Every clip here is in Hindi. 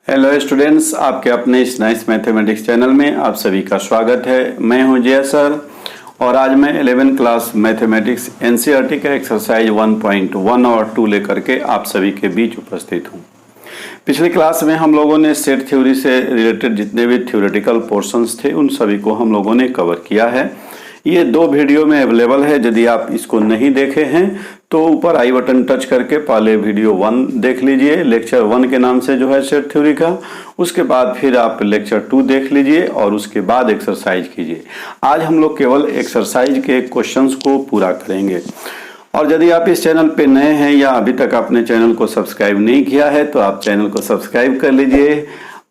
हेलो स्टूडेंट्स, आपके अपने इस नाइस मैथमेटिक्स चैनल में आप सभी का स्वागत है। मैं हूं जय सर और आज मैं 11th क्लास मैथमेटिक्स एनसीईआरटी का एक्सरसाइज 1.1 और 2 लेकर के आप सभी के बीच उपस्थित हूं। पिछली क्लास में हम लोगों ने सेट थ्योरी से रिलेटेड जितने भी थ्योरेटिकल पोर्शंस थे उन सभी को हम लोगों ने कवर किया है। ये 2 वीडियो में अवेलेबल है। यदि आप इसको नहीं देखे हैं तो ऊपर आई बटन टच करके पहले वीडियो 1 देख लीजिए, लेक्चर 1 के नाम से जो है सेट थ्योरी का। उसके बाद फिर आप लेक्चर 2 देख लीजिए और उसके बाद एक्सरसाइज कीजिए। आज हम लोग केवल एक्सरसाइज के क्वेश्चंस को पूरा करेंगे। और यदि आप इस चैनल पे नए हैं या अभी तक आपने चैनल को सब्सक्राइब नहीं किया है तो आप चैनल को सब्सक्राइब कर लीजिए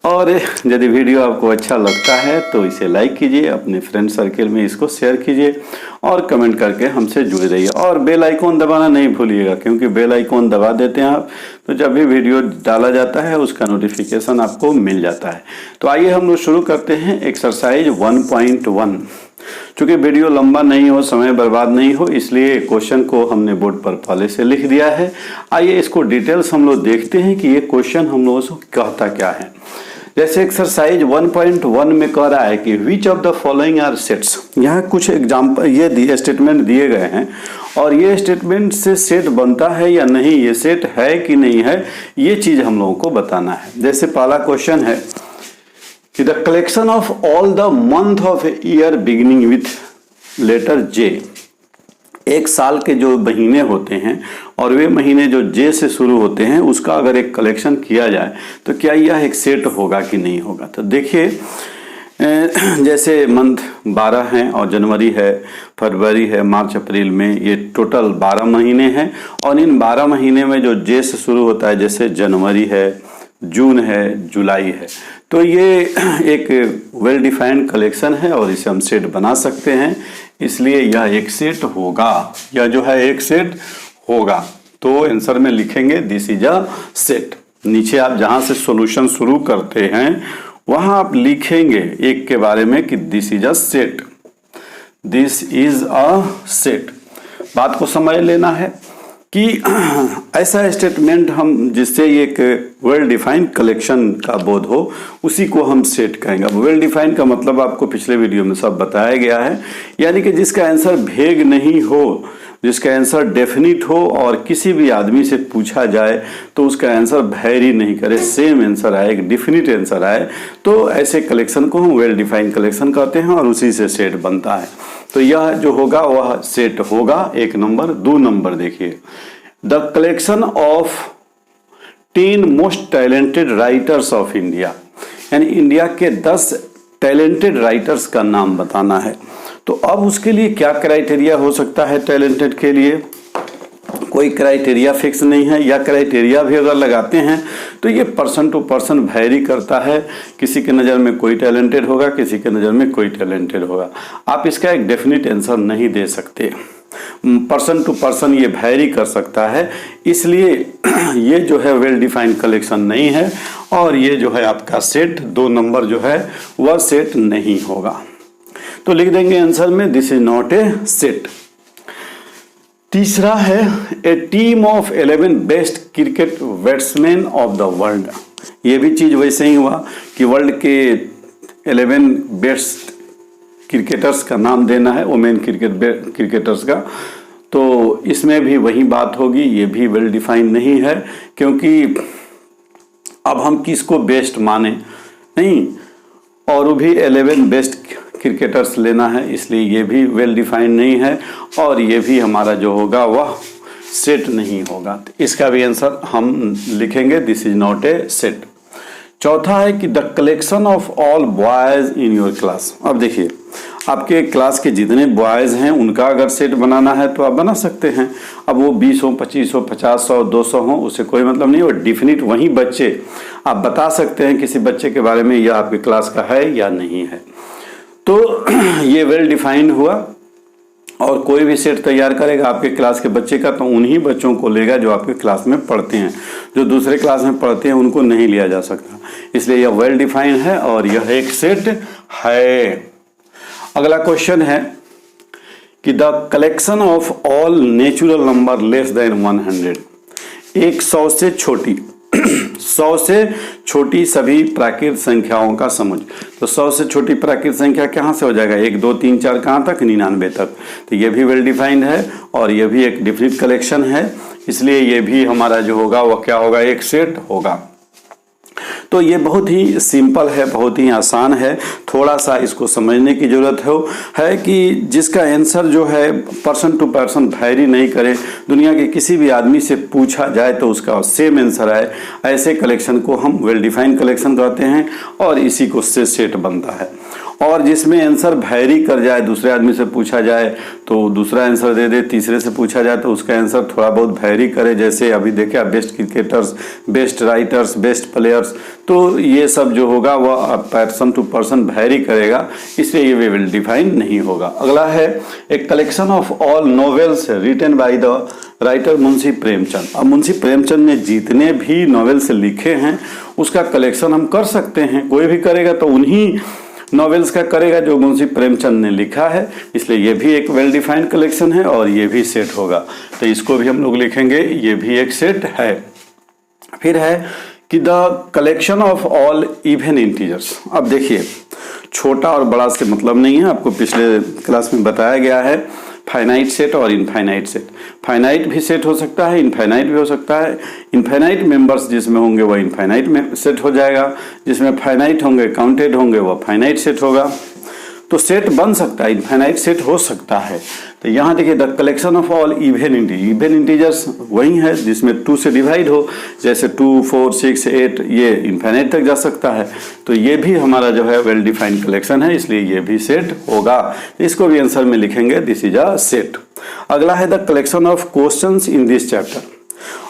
और यदि वीडियो आपको अच्छा लगता है तो इसे लाइक कीजिए, अपने फ्रेंड सर्कल में इसको शेयर कीजिए और कमेंट करके हमसे जुड़े रहिए। और बेल आइकॉन दबाना नहीं भूलिएगा, क्योंकि बेल आइकॉन दबा देते हैं आप तो जब भी वीडियो डाला जाता है उसका नोटिफिकेशन आपको मिल जाता है। तो आइए हम लोग शुरू करते हैं एक्सरसाइज 1.1। चूंकि वीडियो लंबा नहीं हो, समय बर्बाद नहीं हो, इसलिए क्वेश्चन को हमने बोर्ड पर पहले से लिख दिया है। आइए इसको डिटेल्स हम लोग देखते हैं कि ये क्वेश्चन हम लोगों से कहता क्या है। जैसे एक्सरसाइज 1.1 में कह रहा है कि which of the following are sets. यहाँ कुछ एग्जाम्पल ये स्टेटमेंट दिए गए हैं और ये स्टेटमेंट से सेट बनता है या नहीं, ये सेट है कि नहीं है, ये चीज हम लोगों को बताना है। जैसे पहला क्वेश्चन है कि the collection of all the month of a year beginning with letter J. एक साल के जो महीने होते हैं और वे महीने जो जे से शुरू होते हैं उसका अगर एक कलेक्शन किया जाए तो क्या यह एक सेट होगा कि नहीं होगा। तो देखिए, जैसे मंथ 12 हैं और जनवरी है, फरवरी है, मार्च अप्रैल में, ये टोटल 12 महीने हैं। और इन 12 महीने में जो जे से शुरू होता है, जैसे जनवरी है, जून है, जुलाई है, तो ये एक वेल डिफाइंड कलेक्शन है और इसे हम सेट बना सकते हैं। इसलिए यह एक सेट होगा, यह जो है एक सेट होगा। तो आंसर में लिखेंगे दिस इज अ सेट। नीचे आप जहां से सॉल्यूशन शुरू करते हैं वहां आप लिखेंगे एक के बारे में कि this is a set, this is a set. बात को समझ लेना है कि ऐसा स्टेटमेंट हम जिससे एक वेल डिफाइंड कलेक्शन का बोध हो उसी को हम सेट कहेंगे। अब वेल डिफाइंड का मतलब आपको पिछले वीडियो में सब बताया गया है, यानी कि जिसका आंसर भेग नहीं हो, जिसका आंसर डेफिनिट हो और किसी भी आदमी से पूछा जाए तो उसका आंसर वैरी नहीं करे, सेम आंसर आए, एक डिफिनिट आंसर आए, तो ऐसे कलेक्शन को हम वेल डिफाइंड कलेक्शन कहते हैं और उसी से सेट बनता है। तो यह जो होगा वह सेट होगा। 1 नंबर। 2 नंबर देखिए, the collection of 10 most talented writers of India, यानी इंडिया के 10 टैलेंटेड राइटर्स का नाम बताना है। तो अब उसके लिए क्या क्राइटेरिया हो सकता है टैलेंटेड के लिए? कोई क्राइटेरिया फिक्स नहीं है, या क्राइटेरिया भी अगर लगाते हैं तो ये पर्सन टू पर्सन वैरी करता है। किसी के नज़र में कोई टैलेंटेड होगा, किसी के नज़र में कोई टैलेंटेड होगा। आप इसका एक डेफिनिट आंसर नहीं दे सकते, पर्सन टू पर्सन ये वैरी कर सकता है। इसलिए ये जो है वेल डिफाइंड कलेक्शन नहीं है और ये जो है आपका सेट 2 नंबर जो है वह सेट नहीं होगा। तो लिख देंगे आंसर में this is not a set. तीसरा है a team of 11 best cricket batsman of the world. ये भी चीज वैसे ही हुआ कि वर्ल्ड के 11 बेस्ट क्रिकेटर्स का नाम देना है, वुमेन क्रिकेटर्स का। तो इसमें भी वही बात होगी, ये भी वेल डिफाइंड नहीं है, क्योंकि अब हम किसको बेस्ट माने नहीं, और वो भी 11 बेस्ट क्रिकेटर्स लेना है, इसलिए ये भी वेल डिफाइंड नहीं है और ये भी हमारा जो होगा वह सेट नहीं होगा। इसका भी आंसर हम लिखेंगे this is not a set. चौथा है कि the collection of all boys in your class. अब देखिए, आपके क्लास के जितने बॉयज हैं उनका अगर सेट बनाना है तो आप बना सकते हैं। अब वो 20 हो, 25 हो, 50 हो, 200 हो, उससे कोई मतलब नहीं। वो डिफिनिट वही बच्चे आप बता सकते हैं किसी बच्चे के बारे में यह आपके क्लास का है या नहीं है। तो ये वेल डिफाइंड हुआ और कोई भी सेट तैयार करेगा आपके क्लास के बच्चे का तो उन्हीं बच्चों को लेगा जो आपके क्लास में पढ़ते हैं। जो दूसरे क्लास में पढ़ते हैं उनको नहीं लिया जा सकता, इसलिए यह वेल डिफाइंड है और यह एक सेट है। अगला क्वेश्चन है कि the collection of all natural number less than 100, 100 से छोटी 100 से छोटी सभी प्राकृत संख्याओं का समुच्चय। तो 100 से छोटी प्राकृत संख्या कहाँ से हो जाएगा? 1 2 3 4 कहाँ तक? 99 तक। तो ये भी वेल डिफाइंड है और ये भी एक डेफिनिट कलेक्शन है, इसलिए ये भी हमारा जो होगा वह क्या होगा? एक सेट होगा। तो ये बहुत ही सिंपल है, बहुत ही आसान है। थोड़ा सा इसको समझने की जरूरत है कि जिसका आंसर जो है पर्सन टू पर्सन वैरी नहीं करे, दुनिया के किसी भी आदमी से पूछा जाए तो उसका सेम आंसर आए, ऐसे कलेक्शन को हम वेल डिफाइंड कलेक्शन कहते हैं और इसी को से सेट बनता है। और जिसमें आंसर वैरी कर जाए, दूसरे आदमी से पूछा जाए तो दूसरा आंसर दे दे, तीसरे से पूछा जाए तो उसका आंसर थोड़ा बहुत वैरी करे, जैसे अभी देखिए best cricketers, best writers, best players, तो ये सब जो होगा वह पर्सन टू पर्सन वैरी करेगा, इसलिए ये वेल डिफाइंड नहीं होगा। अगला है एक collection of all novels written by the writer Munshi Premchand. अब मुंशी प्रेमचंद ने जितने भी नॉवेल्स लिखे हैं उसका कलेक्शन हम कर सकते हैं, कोई भी करेगा तो उन्हीं नॉवेल्स का करेगा जो मुंशी प्रेमचंद ने लिखा है, इसलिए ये भी एक वेल डिफाइंड कलेक्शन है और ये भी सेट होगा। तो इसको भी हम लोग लिखेंगे, ये भी एक सेट है। फिर है कि the collection of all even integers. अब देखिए छोटा और बड़ा से मतलब नहीं है, आपको पिछले क्लास में बताया गया है फाइनाइट सेट और इनफाइनाइट सेट। फाइनाइट भी सेट हो सकता है, इनफाइनाइट भी हो सकता है। इनफाइनाइट मेंबर्स जिसमें होंगे वह इनफाइनाइट में सेट हो जाएगा, जिसमें फाइनाइट होंगे, काउंटेड होंगे, वह फाइनाइट सेट होगा। तो सेट बन सकता है, इनफाइनाइट सेट हो सकता है। तो यहाँ देखिए the collection of all even integers वही है जिसमें 2 से डिवाइड हो, जैसे 2 4 6 8 ये इनफाइनाइट तक जा सकता है। तो ये भी हमारा जो है वेल डिफाइंड कलेक्शन है, इसलिए ये भी सेट होगा। इसको भी आंसर में लिखेंगे दिस इज अ सेट। अगला है the collection of questions in this chapter.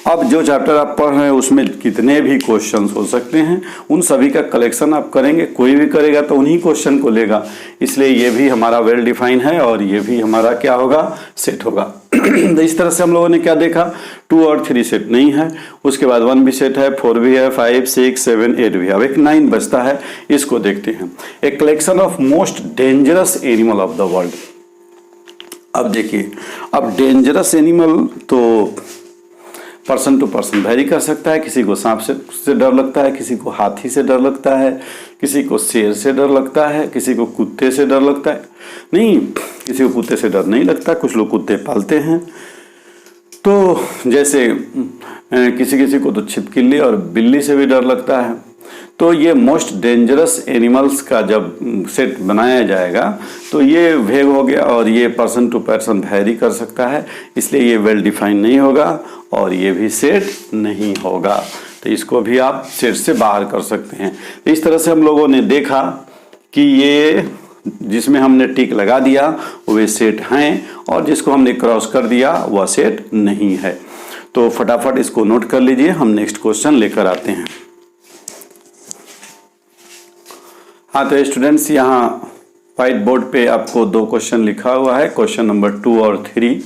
अब जो चैप्टर आप पढ़ रहे हैं उसमें कितने भी क्वेश्चंस हो सकते हैं, उन सभी का कलेक्शन आप करेंगे, कोई भी करेगा तो उन्हीं क्वेश्चन को लेगा, इसलिए ये भी हमारा वेल डिफाइन है और ये भी हमारा क्या होगा? सेट होगा। तो इस तरह से हम लोगों ने क्या देखा? 2 और 3 सेट नहीं है, उसके बाद 1 भी सेट है, 4 भी है, 5 6 7 8 भी है। अब एक 9 बचता है, इसको देखते हैं। एक collection of most dangerous animal of the world. अब देखिए, अब डेंजरस एनिमल तो पर्सन टू पर्सन वैरी कर सकता है, किसी को सांप से डर लगता है, किसी को हाथी से डर लगता है, किसी को शेर से डर लगता है, किसी को कुत्ते से डर लगता है, नहीं किसी को कुत्ते से डर नहीं लगता, कुछ लोग कुत्ते पालते हैं। तो जैसे किसी किसी को तो छिपकली और बिल्ली से भी डर लगता है। तो ये मोस्ट डेंजरस एनिमल्स का जब सेट बनाया जाएगा तो ये वेग हो गया और ये पर्सन टू पर्सन वैरी कर सकता है, इसलिए ये वेल डिफाइन नहीं होगा और ये भी सेट नहीं होगा। तो इसको भी आप सेट से बाहर कर सकते हैं। तो इस तरह से हम लोगों ने देखा कि ये जिसमें हमने टिक लगा दिया वे सेट हैं और जिसको हमने क्रॉस कर दिया वह सेट नहीं है। तो फटाफट इसको नोट कर लीजिए, हम नेक्स्ट क्वेश्चन लेकर आते हैं। हाँ तो स्टूडेंट्स, यहाँ व्हाइट बोर्ड पे आपको 2 क्वेश्चन लिखा हुआ है, क्वेश्चन नंबर 2 और 3।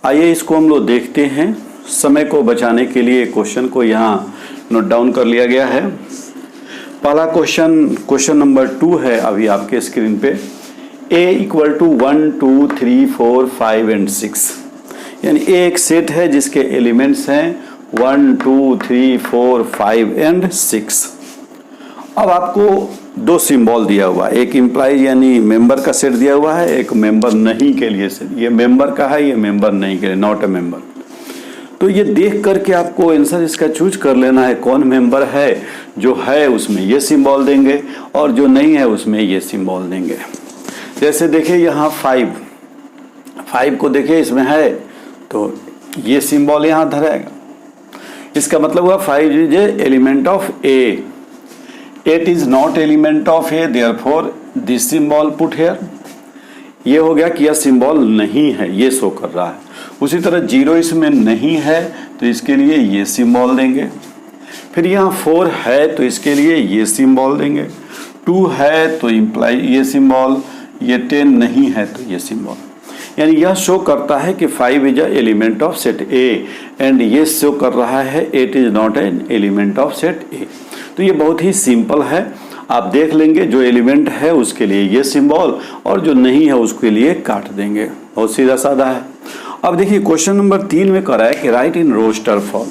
आइए इसको हम लोग देखते हैं। समय को बचाने के लिए क्वेश्चन को यहाँ नोट डाउन कर लिया गया है। पहला क्वेश्चन नंबर 2 है अभी आपके स्क्रीन पे। A इक्वल टू 1 2 3 4 5 एंड 6, यानी A एक सेट है जिसके एलिमेंट्स हैं 1 2 3 4 5 एंड 6। अब आपको 2 सिंबल दिया हुआ है, एक इम्प्लाई यानी मेंबर का सेट दिया हुआ है, एक मेंबर नहीं के लिए सेट। ये मेंबर का है, ये मेंबर नहीं के लिए, नॉट ए मेंबर। तो ये देख करके आपको आंसर इसका चूज कर लेना है, कौन मेंबर है। जो है उसमें ये सिंबल देंगे और जो नहीं है उसमें ये सिंबल देंगे। जैसे देखिए यहाँ 5 को देखिए इसमें है तो ये सिंबल यहाँ धरेगा, इसका मतलब हुआ 5 is a element of A। 8 is not element of A, therefore this symbol put here। ये हो गया कि यह सिंबल नहीं है, ये शो कर रहा है। उसी तरह 0 इसमें नहीं है तो इसके लिए ये सिंबल देंगे। फिर यहाँ 4 है तो इसके लिए ये सिंबल देंगे। 2 है तो इम्प्लाई ये सिंबल, ये 10 नहीं है तो ये सिंबल। यानी यह शो करता है कि 5 is a element of set A and ये शो कर रहा है 8 is not an element of set A। तो ये बहुत ही सिंपल है, आप देख लेंगे जो एलिमेंट है उसके लिए ये सिंबल और जो नहीं है उसके लिए काट देंगे। बहुत सीधा साधा है। अब देखिए क्वेश्चन नंबर 3 में कह रहा है कि राइट इन रोस्टर फॉर्म।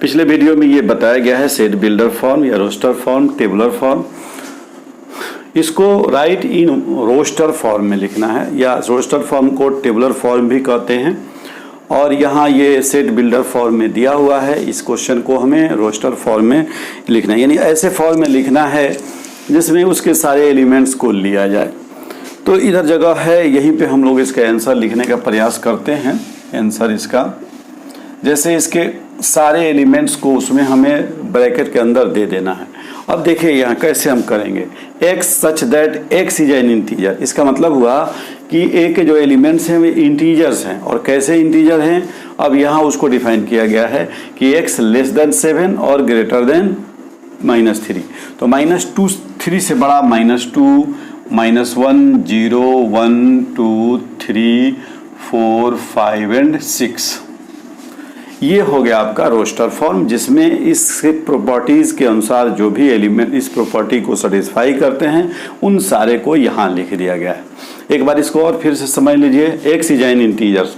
पिछले वीडियो में ये बताया गया है सेट बिल्डर फॉर्म या रोस्टर फॉर्म, टेबुलर फॉर्म। इसको राइट इन रोस्टर फॉर्म में लिखना है, या रोस्टर फॉर्म को टेबुलर फॉर्म भी कहते हैं। और यहाँ ये सेट बिल्डर फॉर्म में दिया हुआ है, इस क्वेश्चन को हमें रोस्टर फॉर्म में लिखना है, यानी ऐसे फॉर्म में लिखना है जिसमें उसके सारे एलिमेंट्स को लिया जाए। तो इधर जगह है, यहीं पे हम लोग इसका आंसर लिखने का प्रयास करते हैं। आंसर इसका जैसे इसके सारे एलिमेंट्स को उसमें हमें ब्रैकेट के अंदर दे देना है। अब देखिए यहाँ कैसे हम करेंगे, x such that x is an integer. इसका मतलब हुआ कि a के जो एलिमेंट्स हैं वे इंटीजर्स हैं, और कैसे इंटीजर हैं अब यहाँ उसको डिफाइन किया गया है कि x लेस देन 7 और ग्रेटर देन -3। तो -2 3 से बड़ा, -2, -1 0 1 2 3 4 5 एंड 6। ये हो गया आपका रोस्टर फॉर्म, जिसमें इस प्रॉपर्टीज़ के अनुसार जो भी एलिमेंट इस प्रॉपर्टी को सेटिस्फाई करते हैं उन सारे को यहाँ लिख दिया गया है। एक बार इसको और फिर से समझ लीजिए, एक्स इज एन इंटीजर्स।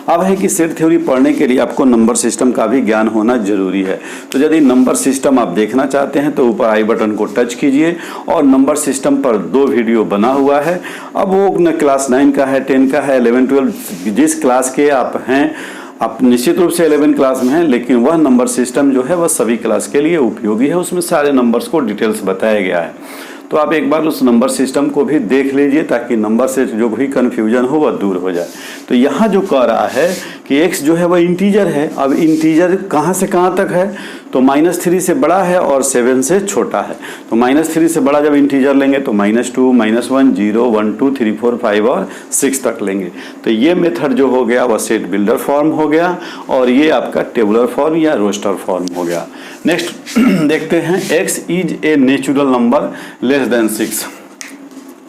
अब है कि सेट थ्योरी पढ़ने के लिए आपको नंबर सिस्टम का भी ज्ञान होना जरूरी है। तो यदि नंबर सिस्टम आप देखना चाहते हैं तो ऊपर आई बटन को टच कीजिए, और नंबर सिस्टम पर 2 वीडियो बना हुआ है। अब वो न क्लास 9 का है, 10 का है, 11 12, जिस क्लास के आप हैं, आप निश्चित रूप से 11 क्लास में हैं, लेकिन वह नंबर सिस्टम जो है वह सभी क्लास के लिए उपयोगी है। उसमें सारे नंबर्स को डिटेल्स बताया गया है। तो आप एक बार उस नंबर सिस्टम को भी देख लीजिए ताकि नंबर से जो भी कन्फ्यूजन हो वह दूर हो जाए। तो यहाँ जो कह रहा है कि x जो है वह इंटीजर है। अब इंटीजर कहाँ से कहाँ तक है, तो -3 से बड़ा है और 7 से छोटा है। तो -3 से बड़ा जब इंटीजर लेंगे तो -2 -1 0 1 2 3 4 5 और 6 तक लेंगे। तो ये मेथड जो हो गया वह सेट बिल्डर फॉर्म हो गया, और ये आपका टेबुलर फॉर्म या रोस्टर फॉर्म हो गया। नेक्स्ट देखते हैं, x is a natural number less than 6।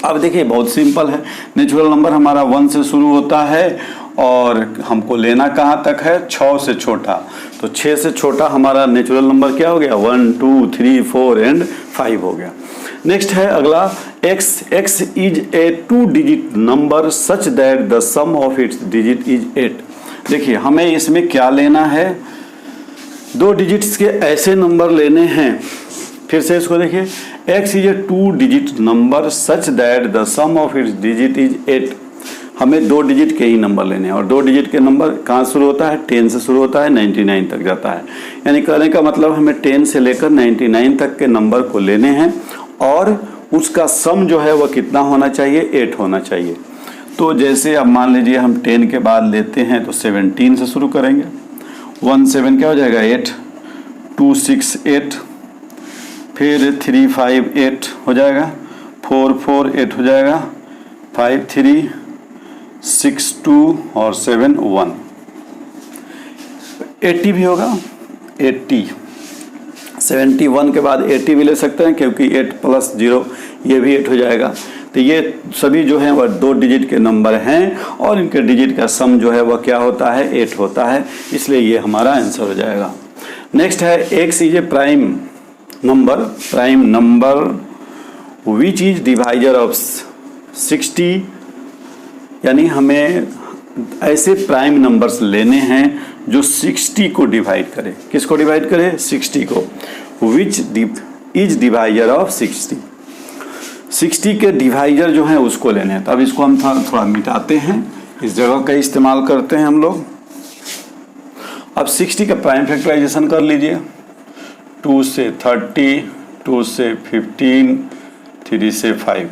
अब देखिए बहुत सिंपल है, नेचुरल नंबर हमारा 1 से शुरू होता है और हमको लेना कहाँ तक है, 6 से छोटा। तो 6 से छोटा हमारा नेचुरल नंबर क्या हो गया, 1 2 3 4 एंड 5 हो गया। नेक्स्ट है अगला, x is a 2 digit number such that the sum of its digit is 8। देखिए हमें इसमें क्या लेना है, 2 डिजिट्स के ऐसे नंबर लेने हैं। फिर से इसको देखिए, x is a 2 digit number such that the sum of its digit is 8। हमें 2 डिजिट के ही नंबर लेने हैं, और 2 डिजिट के नंबर कहाँ शुरू होता है, 10 से शुरू होता है, 99 तक जाता है। यानी कहने का मतलब हमें 10 से लेकर 99 तक के नंबर को लेने हैं, और उसका सम जो है वह कितना होना चाहिए, 8 होना चाहिए। तो जैसे अब मान लीजिए हम 10 के बाद लेते हैं तो 17 से शुरू करेंगे। 1 7 क्या हो जाएगा, 8 2 6 8, फिर 3 5 8 हो जाएगा, 4 4 8 हो जाएगा, 5 3 6 2 और 7 1। 80 भी होगा, 80 71 के बाद 80 भी ले सकते हैं, क्योंकि 8 + 0 ये भी 8 हो जाएगा। तो ये सभी जो हैं वह 2 डिजिट के नंबर हैं, और इनके डिजिट का सम जो है वह क्या होता है, 8 होता है। इसलिए ये हमारा आंसर हो जाएगा। नेक्स्ट है, x is A prime number which is divisor of 60। यानी हमें ऐसे प्राइम नंबर्स लेने हैं जो 60 को डिवाइड करे। किसको डिवाइड करे, 60 को। विच इज डिवाइजर ऑफ 60, 60 के डिवाइजर जो हैं उसको लेने हैं। तो अब इसको हम थोड़ा मिटाते हैं, इस जगह का इस्तेमाल करते हैं हम लोग। अब 60 का प्राइम फैक्टराइजेशन कर लीजिए, 2 से 30, 2 से 15, 3 से 5।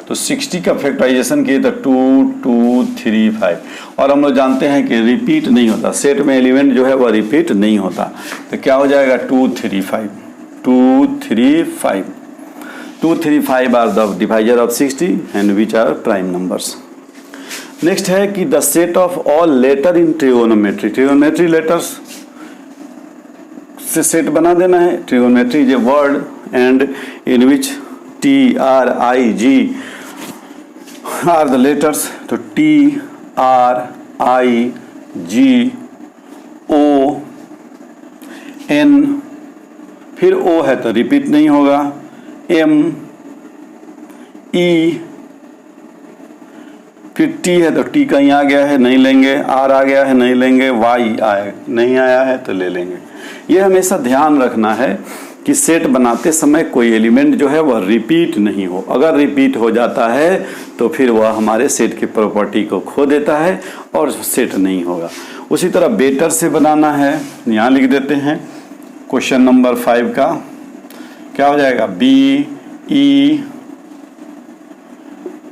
तो 60 का फैक्टराइजेशन किए तो 2 2 3 5, और हम लोग जानते हैं कि रिपीट नहीं होता, सेट में एलिमेंट जो है वह रिपीट नहीं होता। तो क्या हो जाएगा, 2 3 5 2 3 5 2 3 5 are the divisor of 60 and which are prime numbers. Next है कि the set of all letter in trigonometry letters से सेट बना देना है। Trigonometry is a word and in which T R I G are the letters. तो T R I G O N, फिर O है तो रिपीट नहीं होगा, M E, फिर T है तो T कहीं आ गया है नहीं लेंगे, R आ गया है नहीं लेंगे, Y आए नहीं आया है तो ले लेंगे। ये हमेशा ध्यान रखना है कि सेट बनाते समय कोई एलिमेंट जो है वह रिपीट नहीं हो। अगर रिपीट हो जाता है तो फिर वह हमारे सेट की प्रॉपर्टी को खो देता है और सेट नहीं होगा। उसी तरह बेटर से बनाना है, यहाँ लिख देते हैं क्वेश्चन नंबर 5 का क्या हो जाएगा, बी ई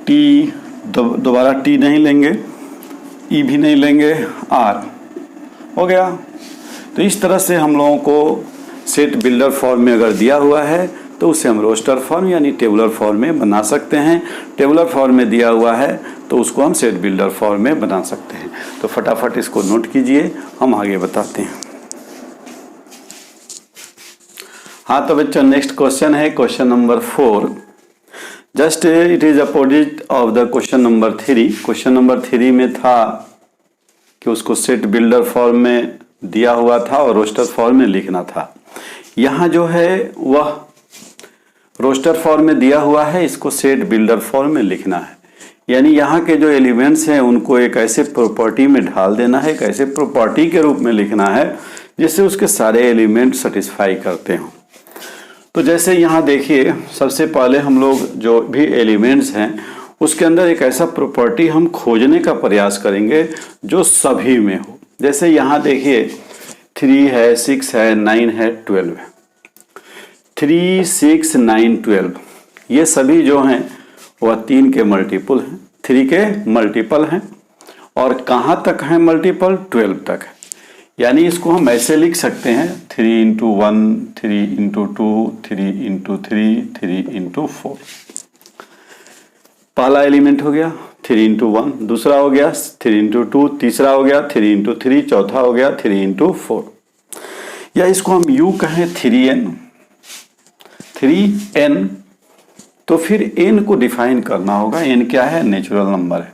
टी, दोबारा टी नहीं लेंगे, ई भी नहीं लेंगे, आर हो गया। तो इस तरह से हम लोगों को सेट बिल्डर फॉर्म में अगर दिया हुआ है तो उसे हम रोस्टर फॉर्म यानी टेबुलर फॉर्म में बना सकते हैं। टेबुलर फॉर्म में दिया हुआ है तो उसको हम सेट बिल्डर फॉर्म में बना सकते हैं। तो फटाफट इसको नोट कीजिए, हम आगे बताते हैं। हाँ तो बच्चों नेक्स्ट क्वेश्चन है question number 4। Just it is opposite of the question number 3। Question number 3 में था कि उसको सेट बिल्डर फॉर्म में दिया हुआ था और रोस्टर फॉर्म में लिखना था। यहाँ जो है वह रोस्टर फॉर्म में दिया हुआ है, इसको सेट बिल्डर फॉर्म में लिखना है। यानी यहाँ के जो एलिमेंट्स हैं उनको एक ऐसे प्रॉपर्टी में ढाल देना है, एक ऐसे प्रॉपर्टी के रूप में लिखना है जिससे उसके सारे एलिमेंट सेटिस्फाई करते हों। तो जैसे यहाँ देखिए, सबसे पहले हम लोग जो भी एलिमेंट्स हैं उसके अंदर एक ऐसा प्रॉपर्टी हम खोजने का प्रयास करेंगे जो सभी में हो। जैसे यहाँ देखिए 3 है, 6 है, 9 है, 12 है। 3, 6, 9, 12 ये सभी जो हैं वह 3 के मल्टीपल हैं, 3 के मल्टीपल हैं। और कहाँ तक है मल्टीपल, 12 तक है। यानी इसको हम ऐसे लिख सकते हैं 3 into 1, 3 into 2, 3 into 3, 3 into 4। पहला एलिमेंट हो गया 3 into 1, दूसरा हो गया 3 into 2, तीसरा हो गया 3 into 3, चौथा हो गया 3 into 4। या इसको हम यूं कहें 3n। तो फिर n को डिफाइन करना होगा। n क्या है, नेचुरल नंबर है।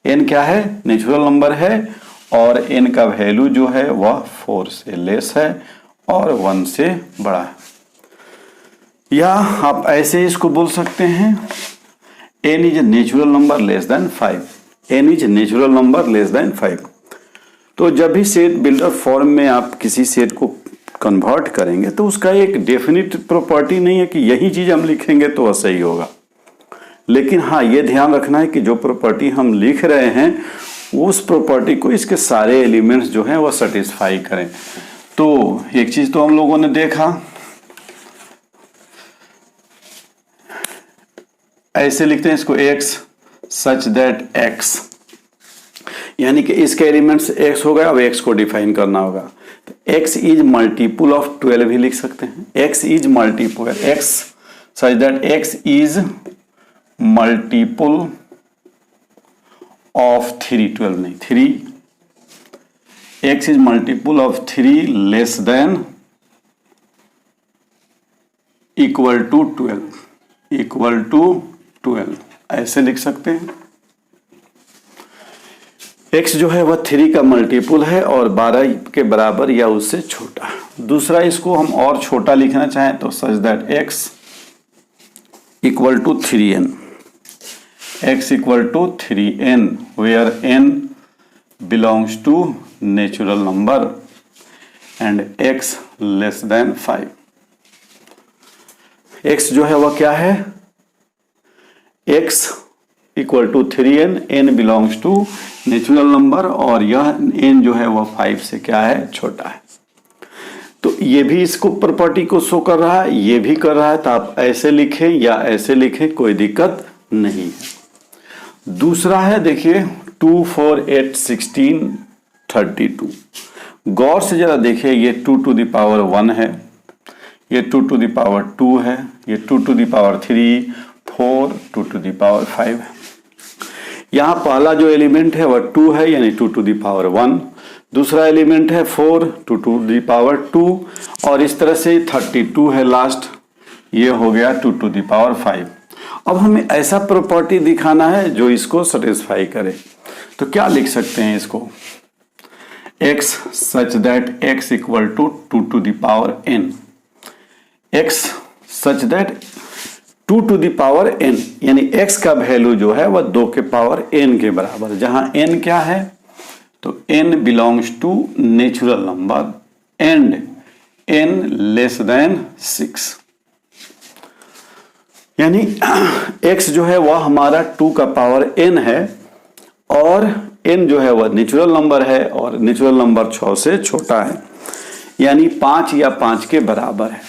n क्या है, नेचुरल नंबर है और n का वैल्यू जो है वह 4 से लेस है और 1 से बड़ा है। या आप ऐसे इसको बोल सकते हैं n is natural number less than 5। n is natural number less than 5। तो जब भी सेट बिल्डर फॉर्म में आप किसी सेट को कन्वर्ट करेंगे तो उसका एक डेफिनिट प्रॉपर्टी नहीं है कि यही चीज हम लिखेंगे तो वह सही होगा। लेकिन हाँ, ये ध्यान रखना है कि जो प्रॉपर्टी हम लिख रहे हैं उस प्रॉपर्टी को इसके सारे एलिमेंट्स जो हैं वह सेटिस्फाई करें। तो एक चीज तो हम लोगों ने देखा, ऐसे लिखते हैं इसको x सच दैट x, यानी कि इसके एलिमेंट्स x हो गए। अब x को डिफाइन करना होगा तो x इज मल्टीपल ऑफ 12 भी लिख सकते हैं। x is multiple, x such that x is multiple of 3, 12 नहीं 3। x is multiple of 3 less than equal to 12, equal to 12 ऐसे लिख सकते हैं। x जो है वह 3 का मल्टीपल है और 12 के बराबर या उससे छोटा। दूसरा, इसको हम और छोटा लिखना चाहें तो such that x equal to 3n, x equal to 3n where n belongs to natural number and x less than 5। x जो है वह क्या है, x equal to 3n, n belongs to natural number और यह n जो है वह 5 से क्या है, छोटा है। तो ये भी इसको प्रॉपर्टी को शो कर रहा है, ये भी कर रहा है। तो आप ऐसे लिखें या ऐसे लिखें, कोई दिक्कत नहीं है। दूसरा है देखिए 2, 4, 8, 16, 32। गौर से जरा देखिए, ये 2 to the power 1 है, ये 2 to the power 2 है, ये 2 to the power 3, 4, 2 to the power 5 है। यहाँ पहला जो एलिमेंट है वह 2 है यानी 2 to the power 1। दूसरा एलिमेंट है 4, 2 to the power 2 और इस तरह से 32 है लास्ट, ये हो गया 2 to the power 5। अब हमें ऐसा प्रॉपर्टी दिखाना है जो इसको सेटिस्फाई करे। तो क्या लिख सकते हैं इसको, x such that x equal to 2 to the power n, x such that 2 to the power n यानी x का वैल्यू जो है वह 2 के पावर n के बराबर। जहां n क्या है तो n belongs to natural number and n less than 6, यानी x जो है वह हमारा 2 का पावर n है और n जो है वह नेचुरल नंबर है और नेचुरल नंबर 6 से छोटा है, यानी 5 या 5 के बराबर है।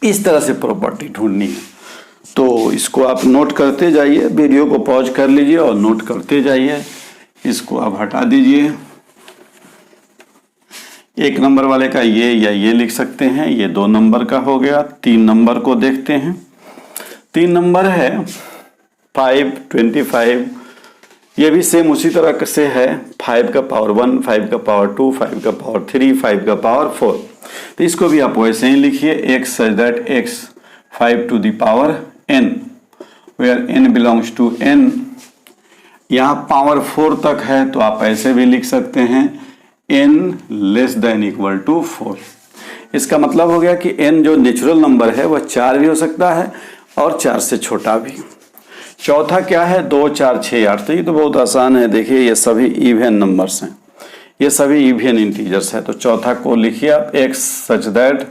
इस तरह से प्रॉपर्टी ढूंढनी है। तो इसको आप नोट करते जाइए, वीडियो को पॉज कर लीजिए और नोट करते जाइए। इसको आप हटा दीजिए। 1 नंबर वाले का ये या ये लिख सकते हैं, ये 2 नंबर का हो गया। 3 नंबर को देखते हैं। 3 नंबर है 5, 25, ये भी सेम उसी तरह से है। 5 का पावर 1, 5 का पावर 2, 5 का पावर 3, 5 का पावर 4। तो इसको भी आप वैसे ही लिखिए, x such that x 5 to the power n, where n belongs to n। यहाँ पावर 4 तक है तो आप ऐसे भी लिख सकते हैं n less than equal to 4। इसका मतलब हो गया कि n जो नेचुरल नंबर है वह 4 भी हो सकता है और 4 से छोटा भी। चौथा क्या है, 2, 4, 6, 8। तो ये तो बहुत आसान है। देखिए ये सभी इवन नंबर्स हैं, ये सभी इवन इंटीजर्स है। तो चौथा को लिखिए आप x such that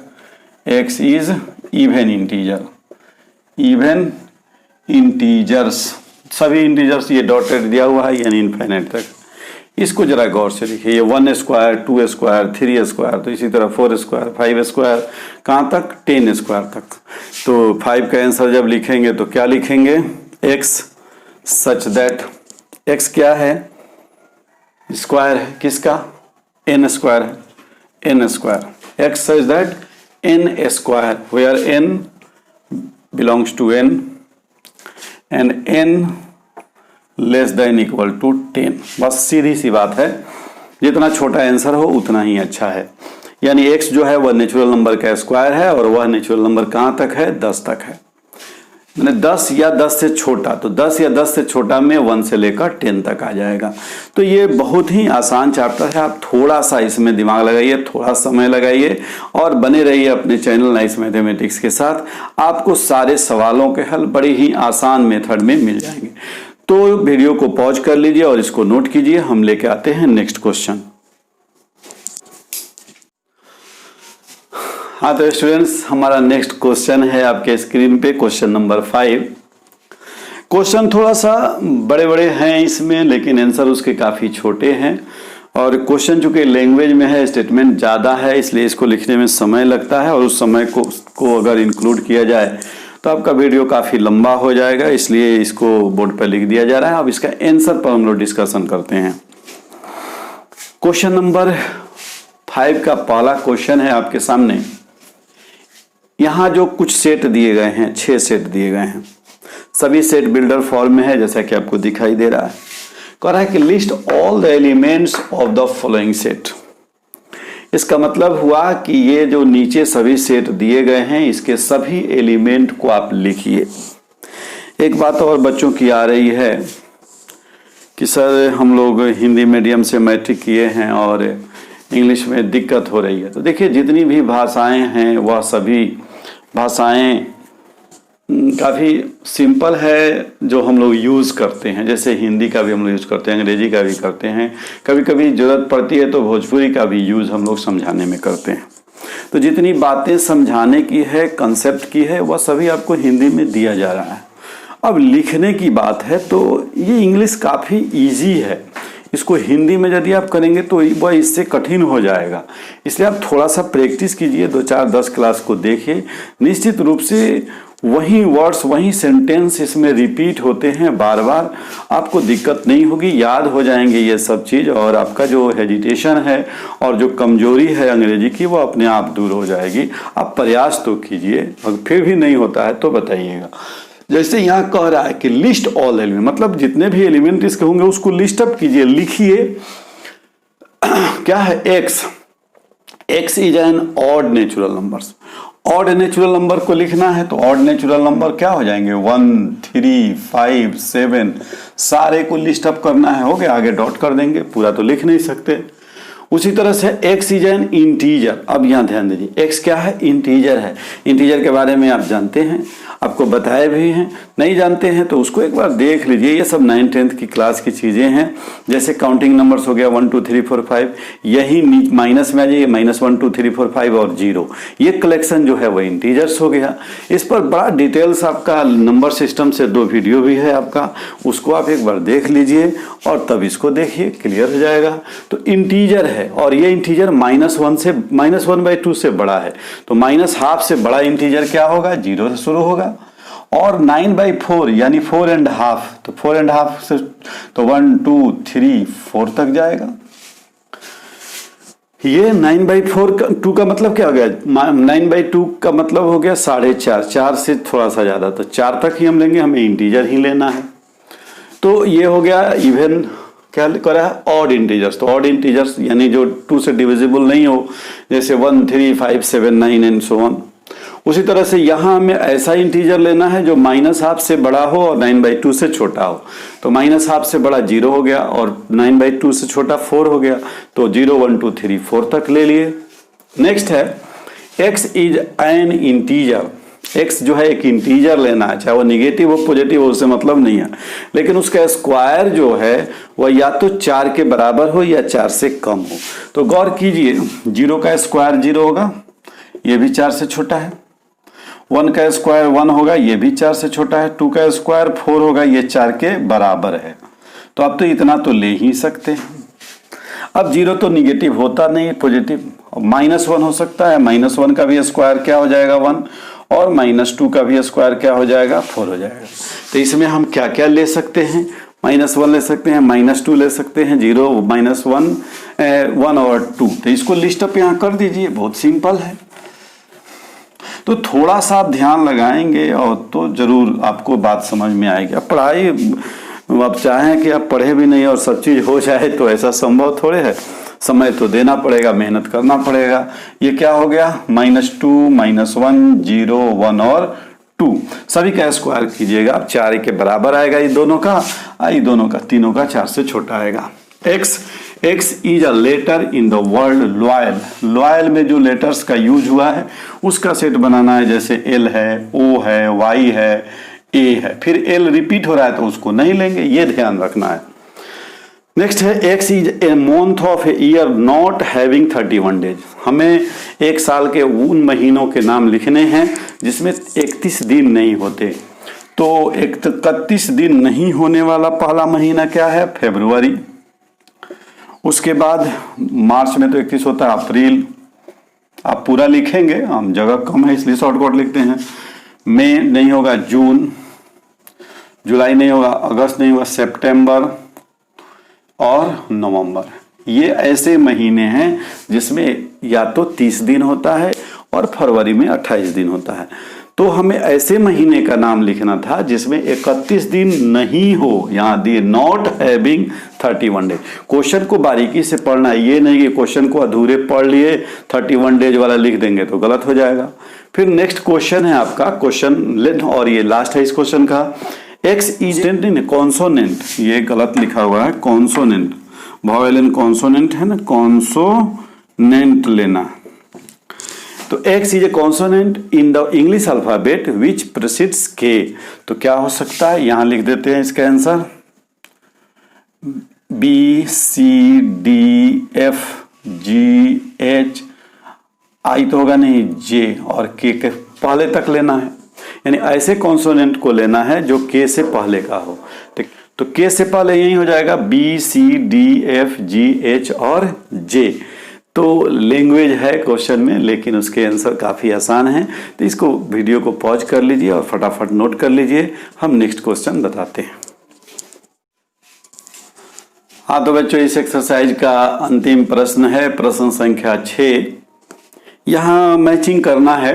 x is even integer. Even integers, सभी इंटीजर्स, ये डॉटेड दिया हुआ है यानी इनफाइनाइट तक। इसको जरा गौर से लिखिए, ये 1 स्क्वायर, 2 स्क्वायर, 3 स्क्वायर, तो इसी तरह 4 स्क्वायर, 5 स्क्वायर, कहाँ तक, 10 स्क्वायर तक। तो 5 का आंसर जब लिखेंगे तो क्या लिखेंगे, x सच दैट x क्या है, स्क्वायर है किसका, n स्क्वायर है, n square. x such that n square where n belongs to n and n less than equal to 10। बस सीधी सी बात है, जितना छोटा आंसर हो उतना ही अच्छा है। यानी x जो है वह नेचुरल नंबर का स्क्वायर है और वह नेचुरल नंबर कहाँ तक है, 10 तक है। मैंने 10 या 10 से छोटा, तो 10 या 10 से छोटा में 1 से लेकर 10 तक आ जाएगा। तो ये बहुत ही आसान चैप्टर है। आप थोड़ा सा इसमें दिमाग लगाइए, थोड़ा समय लगाइए और बने रहिए अपने चैनल नाइस मैथमेटिक्स के साथ। आपको सारे सवालों के हल बड़ी ही आसान मेथड में मिल जाएंगे। तो वीडियो को पॉज कर लीजिए और इसको नोट कीजिए। हम लेके आते हैं नेक्स्ट क्वेश्चन। हाँ तो स्टूडेंट्स, हमारा नेक्स्ट क्वेश्चन है आपके स्क्रीन पे, क्वेश्चन नंबर 5। क्वेश्चन थोड़ा सा बड़े बड़े हैं इसमें, लेकिन आंसर उसके काफ़ी छोटे हैं। और क्वेश्चन चूंकि लैंग्वेज में है, स्टेटमेंट ज़्यादा है, इसलिए इसको लिखने में समय लगता है। और उस समय को अगर इंक्लूड किया जाए तो आपका वीडियो काफ़ी लंबा हो जाएगा, इसलिए इसको बोर्ड पर लिख दिया जा रहा है। अब इसका आंसर पर हम लोग डिस्कशन करते हैं। क्वेश्चन नंबर 5 का पहला क्वेश्चन है आपके सामने। यहाँ जो कुछ सेट दिए गए हैं, 6 सेट दिए गए हैं, सभी सेट बिल्डर फॉर्म में है जैसा कि आपको दिखाई दे रहा है। कह रहा है कि list all the elements of the following set. इसका मतलब हुआ कि ये जो नीचे सभी सेट दिए गए हैं, इसके सभी एलिमेंट को आप लिखिए। एक बात और बच्चों की आ रही है कि सर हम लोग हिंदी मीडियम से मैट्रिक किए हैं और इंग्लिश में दिक्कत हो रही है। तो देखिए, जितनी भी भाषाएं हैं वह सभी भाषाएं काफ़ी सिंपल है जो हम लोग यूज़ करते हैं। जैसे हिंदी का भी हम लोग यूज़ करते हैं, अंग्रेजी का भी करते हैं, कभी कभी ज़रूरत पड़ती है तो भोजपुरी का भी यूज़ हम लोग समझाने में करते हैं। तो जितनी बातें समझाने की है, कंसेप्ट की है, वह सभी आपको हिंदी में दिया जा रहा है। अब लिखने की बात है तो ये इंग्लिश काफ़ी ईजी है, इसको हिंदी में यदि आप करेंगे तो वह इससे कठिन हो जाएगा। इसलिए आप थोड़ा सा प्रैक्टिस कीजिए, 2, 4, 10 क्लास को देखिए। निश्चित रूप से वही वर्ड्स, वही सेंटेंस इसमें रिपीट होते हैं बार बार, आपको दिक्कत नहीं होगी, याद हो जाएंगे ये सब चीज़। और आपका जो हेजिटेशन है और जो कमजोरी है अंग्रेजी की, वो अपने आप दूर हो जाएगी। आप प्रयास तो कीजिए, अगर फिर भी नहीं होता है तो बताइएगा। जैसे यहाँ कह रहा है कि लिस्ट ऑल एलिमेंट, मतलब जितने भी एलिमेंट इसके होंगे उसको लिस्ट अप कीजिए, लिखिए। क्या है, X is an odd natural numbers. Odd natural number को लिखना है तो ऑड नेचुरल नंबर क्या हो जाएंगे, 1, 3, 5, 7, सारे को लिस्ट अप करना है। हो गया, आगे डॉट कर देंगे, पूरा तो लिख नहीं सकते। उसी तरह से x इज एन इंटीजर। अब यहाँ ध्यान दीजिए, x क्या है? इंटीजर है। इंटीजर के बारे में आप जानते हैं, आपको बताए भी हैं। नहीं जानते हैं तो उसको एक बार देख लीजिए। ये सब 9th 10th की क्लास की चीज़ें हैं। जैसे काउंटिंग नंबर्स हो गया 1 2 3 4 5, यही माइनस में आ जाइए, -1 2 3 4 5 और 0, ये कलेक्शन जो है वो इंटीजर्स हो गया। इस पर बड़ा डिटेल्स आपका नंबर सिस्टम से 2 वीडियो भी है आपका, उसको आप एक बार देख लीजिए और तब इसको देखिए, क्लियर हो जाएगा। तो इंटीजर है और ये इंटीजर -1/2 से बड़ा है, तो -½ से बड़ा इंटीजर क्या होगा? 0 से शुरू होगा। और 9/4 यानी 4.5, तो 4.5 से तो 1 2 3 4 तक जाएगा। ये 9/4 का मतलब क्या हो गया? 9/2 का मतलब हो गया 4.5, 4 से थोड़ा सा ज्यादा, तो 4 तक ही हम लेंगे, हमें इंटीजर ही लेना है। तो ये हो गया इवन, क्या करा है? Odd integers. तो ऑड इंटीजर्स यानी जो 2 से डिविजिबल नहीं हो, जैसे 1 3 5 7 9 एंड सो ऑन। उसी तरह से यहाँ हमें ऐसा इंटीजर लेना है जो -½ से बड़ा हो और 9/2 से छोटा हो। तो -½ से बड़ा 0 हो गया और 9/2 से छोटा 4 हो गया, तो 0 1 2 3 4 तक ले लिए। नेक्स्ट है x is an integer. x जो है एक इंटीजर लेना है, चाहे वो निगेटिव हो पॉजिटिव हो, उससे मतलब नहीं है, लेकिन उसका स्क्वायर जो है वह या तो 4 के बराबर हो या 4 से कम हो। तो गौर कीजिए, 0 का स्क्वायर 0 होगा, ये भी 4 से छोटा है। 1 का स्क्वायर 1 होगा, ये भी 4 से छोटा है। 2 का स्क्वायर 4 होगा, ये 4 के बराबर है। तो अब तो इतना तो ले ही सकते हैं। अब 0 तो निगेटिव होता नहीं, पॉजिटिव। -1 हो सकता है, -1 का भी स्क्वायर क्या हो जाएगा? 1, और -2 का भी स्क्वायर क्या हो जाएगा? 4 हो जाएगा। तो इसमें हम क्या क्या ले सकते हैं? -1 ले सकते हैं, -2 ले सकते हैं, 0 -1 1 और 2। तो इसको लिस्ट अप यहाँ कर दीजिए, बहुत सिंपल है। तो थोड़ा सा आप ध्यान लगाएंगे और तो जरूर आपको बात समझ में आएगी। अब पढ़ाई, आप चाहें कि आप पढ़े भी नहीं और सब चीज हो जाए तो ऐसा संभव थोड़े है। समय तो देना पड़ेगा, मेहनत करना पड़ेगा। ये क्या हो गया? -2 -1 0 1 और 2, सभी का स्क्वायर कीजिएगा। अब 4 के बराबर आएगा ये दोनों का, ये दोनों का, तीनों का 4 से छोटा आएगा। X is a letter in the word loyal. Loyal में जो लेटर्स का यूज हुआ है उसका सेट बनाना है। जैसे L है, O है, Y है, A है। फिर L रिपीट हो रहा है तो उसको नहीं लेंगे, ये ध्यान रखना है। नेक्स्ट है X is a month of a year not having 31 days. हमें एक साल के उन महीनों के नाम लिखने हैं जिसमें 31 दिन नहीं होते। तो 31 दिन नहीं होने वाला पहला महीना क्या है? फरवरी। उसके बाद मार्च में तो 31 होता है, अप्रैल। आप पूरा लिखेंगे, हम जगह कम है इसलिए शॉर्टकट लिखते हैं। मई नहीं होगा, जून। जुलाई नहीं होगा, अगस्त नहीं होगा, सितंबर और नवंबर। ये ऐसे महीने हैं जिसमें या तो 30 दिन होता है और फरवरी में 28 दिन होता है। तो हमें ऐसे महीने का नाम लिखना था जिसमें 31 दिन नहीं हो। यहाँ दिए नॉट हैविंग 31 डेज। क्वेश्चन को बारीकी से पढ़ना है, ये नहीं कि क्वेश्चन को अधूरे पढ़ लिए 31 डेज वाला लिख देंगे तो गलत हो जाएगा। फिर नेक्स्ट क्वेश्चन है आपका क्वेश्चन लेट, और ये लास्ट है इस क्वेश्चन का। एक्स इज कॉन्सोनेंट, ये गलत लिखा हुआ है, कॉन्सोनेंट, वॉवेल एंड कॉन्सोनेंट है ना, कॉन्सोनेंट लेना। तो X is A consonant in the English alphabet which precedes K। तो क्या हो सकता है? यहां लिख देते हैं इसका answer, B C D F G H, I तो होगा नहीं, J और K के पहले तक लेना है। यानी ऐसे कॉन्सोनेंट को लेना है जो K से पहले का हो। तो K से पहले यही हो जाएगा B C D F G H और J। तो लैंग्वेज है क्वेश्चन में, लेकिन उसके आंसर काफ़ी आसान हैं। तो इसको वीडियो को पॉज कर लीजिए और फटाफट नोट कर लीजिए, हम नेक्स्ट क्वेश्चन बताते हैं। हाँ तो बच्चों, इस एक्सरसाइज का अंतिम प्रश्न है प्रश्न संख्या 6। यहाँ मैचिंग करना है।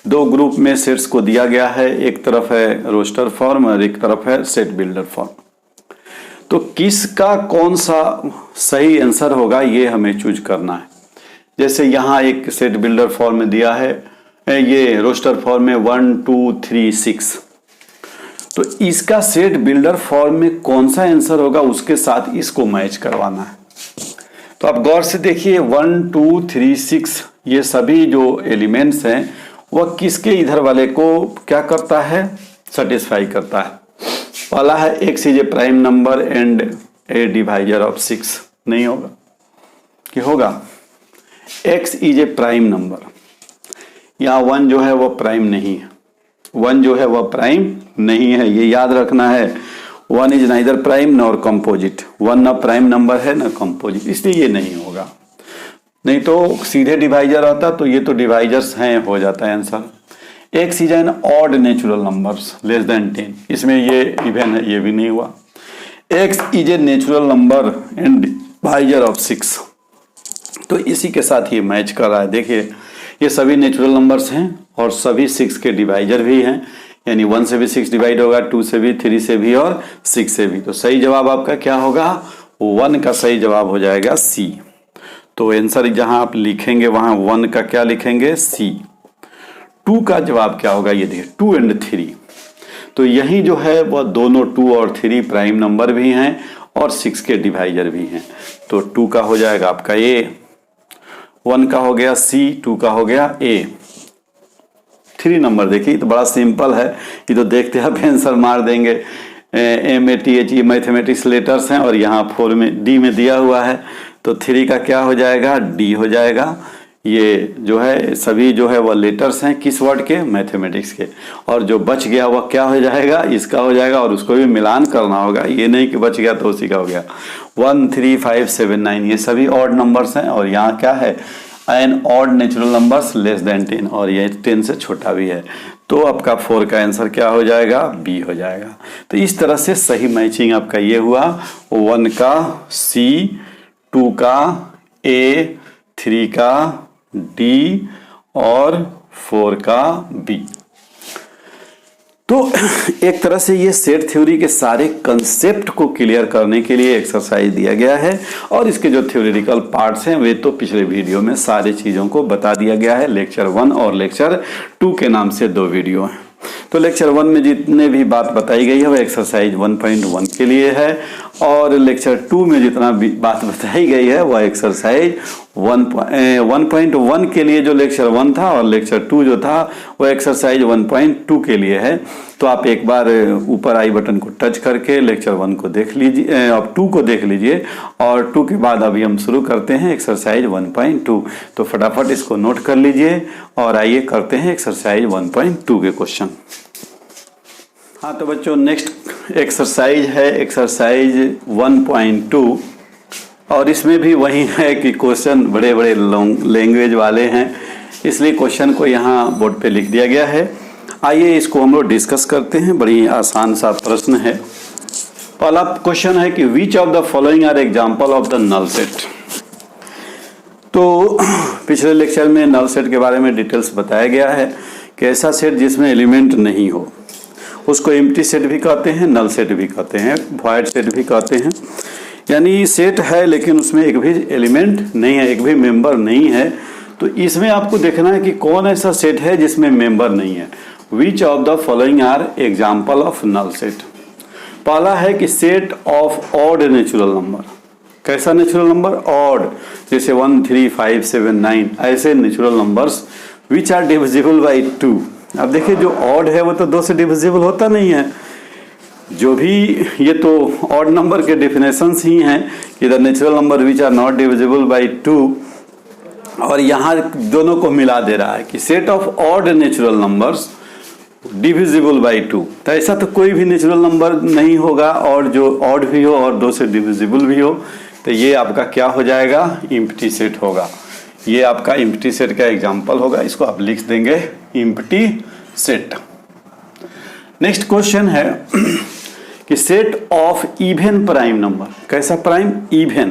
2 ग्रुप में सेट्स को दिया गया है, एक तरफ है रोस्टर फॉर्म और एक तरफ है सेट बिल्डर फॉर्म। तो किसका कौन सा सही आंसर होगा ये हमें चूज करना है। जैसे यहाँ एक सेट बिल्डर फॉर्म में दिया है, ये रोस्टर फॉर्म में 1 2 3 6। तो इसका सेट बिल्डर फॉर्म में कौन सा आंसर होगा उसके साथ इसको मैच करवाना है। तो आप गौर से देखिए 1 2 3 6 ये सभी जो एलिमेंट्स हैं वह किसके इधर वाले को क्या करता है, सेटिस्फाई करता है। पहला है x is A prime number and A divisor of 6, नहीं होगा कि होगा। x is A prime number, यहाँ 1 जो है वह प्राइम नहीं है, 1 जो है वह प्राइम नहीं है, ये याद रखना है। 1 is neither prime nor composite, 1 ना प्राइम नंबर है ना कंपोजिट, इसलिए ये नहीं होगा। नहीं तो सीधे डिवाइजर आता तो ये तो डिवाइजर्स हैं, हो जाता है answer. x is an odd natural numbers less than 10, इसमें ये इवन है, ये भी नहीं हुआ। x is a natural number and divisor of 6, तो इसी के साथ ये मैच कर रहा है। देखिए ये सभी नेचुरल नंबर्स हैं और सभी 6 के डिवाइजर भी हैं, यानी 1 से भी 6 डिवाइड होगा, 2 से भी, 3 से भी और 6 से भी। तो सही जवाब आपका क्या होगा, 1 का सही जवाब हो जाएगा C। तो आंसर जहां आप लिखेंगे वहां 1 का क्या लिखेंगे, C। 2 का जवाब क्या होगा, ये देखिए 2 एंड 3, तो यही जो है वह दोनों 2 और 3 प्राइम नंबर भी हैं और 6 के डिवाइजर भी हैं। तो 2 का हो जाएगा आपका A, 1 का हो गया C, 2 का हो गया A। 3 नंबर देखिए तो बड़ा सिंपल है, ये तो देखते आप आंसर मार देंगे। MATH मैथमेटिक्स लेटर्स हैं और यहाँ 4 में D में दिया हुआ है, तो 3 का क्या हो जाएगा, D हो जाएगा। ये जो है सभी जो है वह लेटर्स हैं किस वर्ड के, मैथमेटिक्स के, और जो बच गया वह क्या हो जाएगा, इसका हो जाएगा, और उसको भी मिलान करना होगा, ये नहीं कि बच गया तो उसी का हो गया। 1 3 5 7 9 ये सभी ऑड नंबर्स हैं और यहाँ क्या है, an odd natural numbers less than 10, और ये 10 से छोटा भी है। तो आपका 4 का आंसर क्या हो जाएगा, B हो जाएगा। तो इस तरह से सही मैचिंग आपका ये हुआ, 1 का C, 2 का A, 3 का D और 4 का B। तो एक तरह से ये सेट थ्योरी के सारे कंसेप्ट को क्लियर करने के लिए एक्सरसाइज दिया गया है, और इसके जो थ्योरेटिकल पार्ट्स हैं वे तो पिछले वीडियो में सारी चीज़ों को बता दिया गया है। लेक्चर 1 और लेक्चर 2 के नाम से 2 वीडियो हैं। तो लेक्चर 1 में जितने भी बात बताई गई है वो एक्सरसाइज 1.1 के लिए है, और लेक्चर 2 में जितना भी बात बताई गई है वह एक्सरसाइज 1.1 के लिए जो लेक्चर 1 था, और लेक्चर 2 जो था वो एक्सरसाइज 1.2 के लिए है। तो आप एक बार ऊपर आई बटन को टच करके लेक्चर 1 को देख लीजिए, अब 2 को देख लीजिए, और 2 के बाद अभी हम शुरू करते हैं एक्सरसाइज 1.2। तो फटाफट इसको नोट कर लीजिए और आइए करते हैं एक्सरसाइज 1.2 के क्वेश्चन। हाँ तो बच्चों नेक्स्ट एक्सरसाइज है एक्सरसाइज 1.2, और इसमें भी वही है कि क्वेश्चन बड़े बड़े लॉन्ग लैंग्वेज वाले हैं, इसलिए क्वेश्चन को यहाँ बोर्ड पे लिख दिया गया है। आइए इसको हम लोग डिस्कस करते हैं। बड़ी आसान सा प्रश्न है। पहला क्वेश्चन है कि which of the following are example of the null set. तो पिछले लेक्चर में नल सेट के बारे में डिटेल्स बताया गया है कि ऐसा सेट जिसमें एलिमेंट नहीं हो उसको एम्प्टी सेट भी कहते हैं, नल सेट भी कहते हैं, वॉइड सेट भी कहते हैं। यानी सेट है लेकिन उसमें एक भी एलिमेंट नहीं है, एक भी मेंबर नहीं है। तो इसमें आपको देखना है कि कौन ऐसा सेट है जिसमें मेंबर नहीं है। Which of the following are example of null set. पहला है कि set of odd natural number. कैसा नेचुरल नंबर, ऑड, जैसे 1 3 5 7 9 ऐसे natural numbers which are divisible by 2। अब देखिए जो ऑड है वो तो 2 से डिविजिबल होता नहीं है। जो भी ये तो ऑड नंबर के डेफिनेशंस ही हैं कि the natural number which are not divisible by 2, और यहाँ दोनों को मिला दे रहा है कि set of odd natural numbers divisible by 2। तो ऐसा तो कोई भी नेचुरल नंबर नहीं होगा और जो ऑड भी हो और 2 से डिविजिबल भी हो। तो ये आपका क्या हो जाएगा, एम्प्टी सेट होगा। ये आपका एम्प्टी सेट का एग्जाम्पल होगा, इसको आप लिख देंगे एम्प्टी सेट। नेक्स्ट क्वेश्चन है कि set of even prime number. कैसा prime, even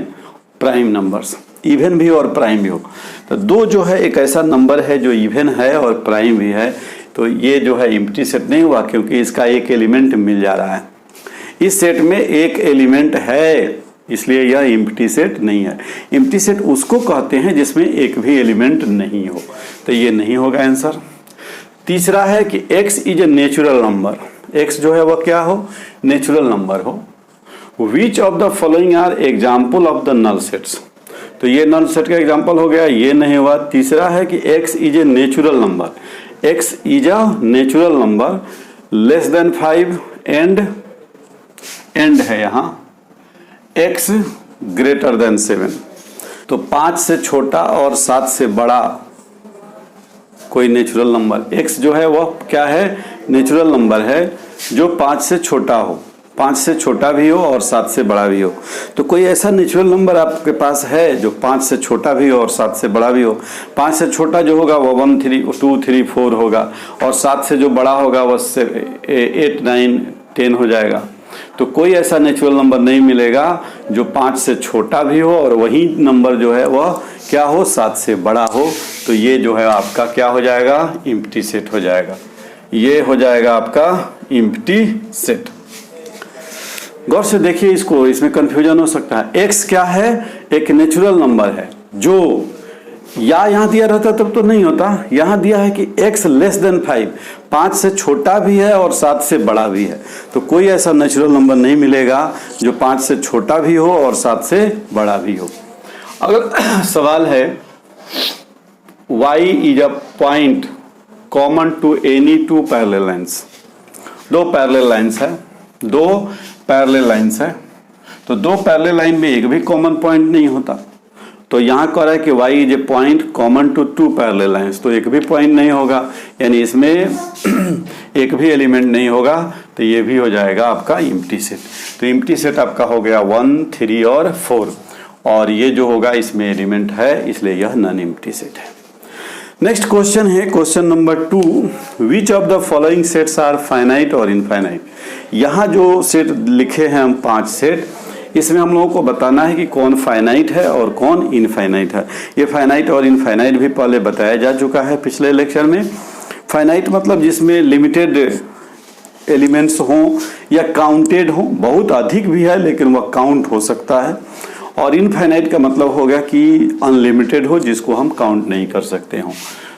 prime numbers, even भी और प्राइम भी हो। तो 2 जो है एक ऐसा नंबर है जो इवन है और प्राइम भी है, तो ये जो है एम्प्टी सेट नहीं हुआ क्योंकि इसका एक एलिमेंट मिल जा रहा है। इस सेट में एक एलिमेंट है इसलिए यह एम्प्टी सेट नहीं है। एम्प्टी सेट उसको कहते हैं जिसमें एक भी एलिमेंट नहीं हो, तो ये नहीं होगा आंसर। तीसरा है कि x is a natural number. x जो है वह क्या हो, नेचुरल नंबर हो। Which of the following are example of the null sets. तो ये नल सेट का एग्जांपल हो गया, ये नहीं हुआ। तीसरा है कि x is a natural number, x is a natural number less than 5 and है यहाँ x ग्रेटर देन 7। तो 5 से छोटा और 7 से बड़ा कोई नेचुरल नंबर, x जो है वह क्या है, नेचुरल नंबर है जो 5 से छोटा हो, 5 से छोटा भी हो और 7 से बड़ा भी हो। तो कोई ऐसा नेचुरल नंबर आपके पास है जो 5 से छोटा भी हो और 7 से बड़ा भी हो। 5 से छोटा जो होगा वो 1 3 2 3 4 होगा, और 7 से जो बड़ा होगा वह 8 9 10 हो जाएगा। तो कोई ऐसा नेचुरल नंबर नहीं मिलेगा जो 5 से छोटा भी हो और वही नंबर जो है वह क्या हो, 7 से बड़ा हो। तो ये जो है आपका क्या हो जाएगा, एम्प्टी सेट हो जाएगा। ये हो जाएगा आपका एम्प्टी सेट। गौर से देखिए इसको, इसमें कंफ्यूजन हो सकता है। x क्या है, एक नेचुरल नंबर है जो या यहाँ दिया रहता तब तो नहीं होता, यहाँ दिया है कि x लेस देन 5, 5 से छोटा भी है और 7 से बड़ा भी है। तो कोई ऐसा नेचुरल नंबर नहीं मिलेगा जो 5 से छोटा भी हो और 7 से बड़ा भी हो। अगर सवाल है y is a point common to any two parallel lines, दो पैरेलल लाइंस है, दो पैरेलल लाइंस है, तो दो पैरेलल लाइन में एक भी कॉमन पॉइंट नहीं होता। तो यहाँ कह रहा है कि y is a point common to two parallel lines, तो एक भी पॉइंट नहीं होगा, यानी इसमें एक भी एलिमेंट नहीं होगा। तो ये भी हो जाएगा आपका एम्प्टी सेट। तो एम्प्टी सेट आपका हो गया 1 3 और 4, और ये जो होगा इसमें एलिमेंट है, इसलिए यह नॉन एम्प्टी सेट है। नेक्स्ट क्वेश्चन है question number 2, which of the following sets are finite और इनफाइनाइट। यहाँ जो सेट लिखे हैं हम 5 सेट, इसमें हम लोगों को बताना है कि कौन फाइनाइट है और कौन इनफाइनाइट है। ये फाइनाइट और इनफाइनाइट भी पहले बताया जा चुका है पिछले लेक्चर में। फाइनाइट मतलब जिसमें लिमिटेड एलिमेंट्स हों या काउंटेड हों, बहुत अधिक भी है लेकिन वह काउंट हो सकता है। और इनफाइनाइट का मतलब हो गया कि अनलिमिटेड हो, जिसको हम काउंट नहीं कर सकते हों।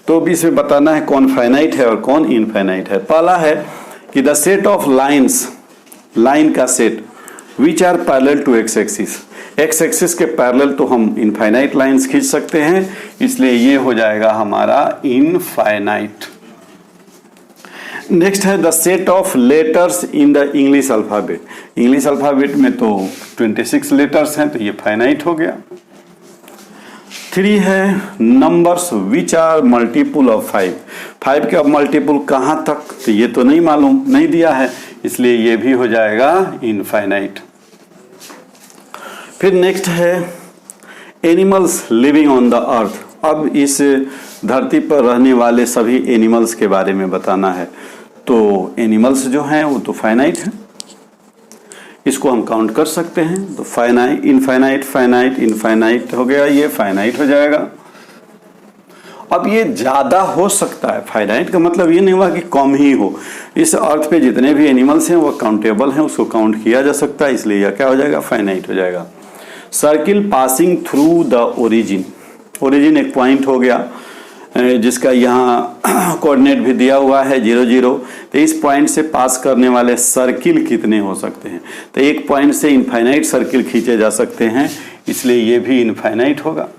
तो अभी इसमें बताना है कौन फाइनाइट है और कौन इनफाइनाइट है। पहला है कि the set of lines, line का set which are parallel to X axis, X axis के पैरेलल तो हम इनफाइनाइट लाइन्स खींच सकते हैं, इसलिए ये हो जाएगा हमारा इनफाइनाइट। नेक्स्ट है the set of letters in the English alphabet. English alphabet में तो 26 लेटर्स हैं, तो ये फाइनाइट हो गया। 3 है numbers which are multiple of 5, 5 के अब मल्टीपुल कहाँ तक, तो ये तो नहीं मालूम, नहीं दिया है, इसलिए ये भी हो जाएगा इनफाइनाइट। फिर नेक्स्ट है animals living on the earth. अब इस धरती पर रहने वाले सभी एनिमल्स के बारे में बताना है। तो एनिमल्स जो हैं वो तो फाइनाइट हैं, इसको हम काउंट कर सकते हैं। तो फाइनाइट, इनफाइनाइट, फाइनाइट, इनफाइनाइट हो गया, ये फाइनाइट हो जाएगा। अब ये ज्यादा हो सकता है, फाइनाइट का मतलब ये नहीं हुआ कि कम ही हो। इस अर्थ पे जितने भी एनिमल्स हैं वो काउंटेबल हैं, उसको काउंट किया जा सकता है, इसलिए यह क्या हो जाएगा, फाइनाइट हो जाएगा। Circle passing through the origin, origin एक पॉइंट हो गया जिसका यहाँ कोऑर्डिनेट भी दिया हुआ है 0 0। तो इस पॉइंट से पास करने वाले सर्किल कितने हो सकते हैं, तो एक पॉइंट से इनफाइनाइट सर्किल खींचे जा सकते हैं, इसलिए ये भी इनफाइनाइट होगा।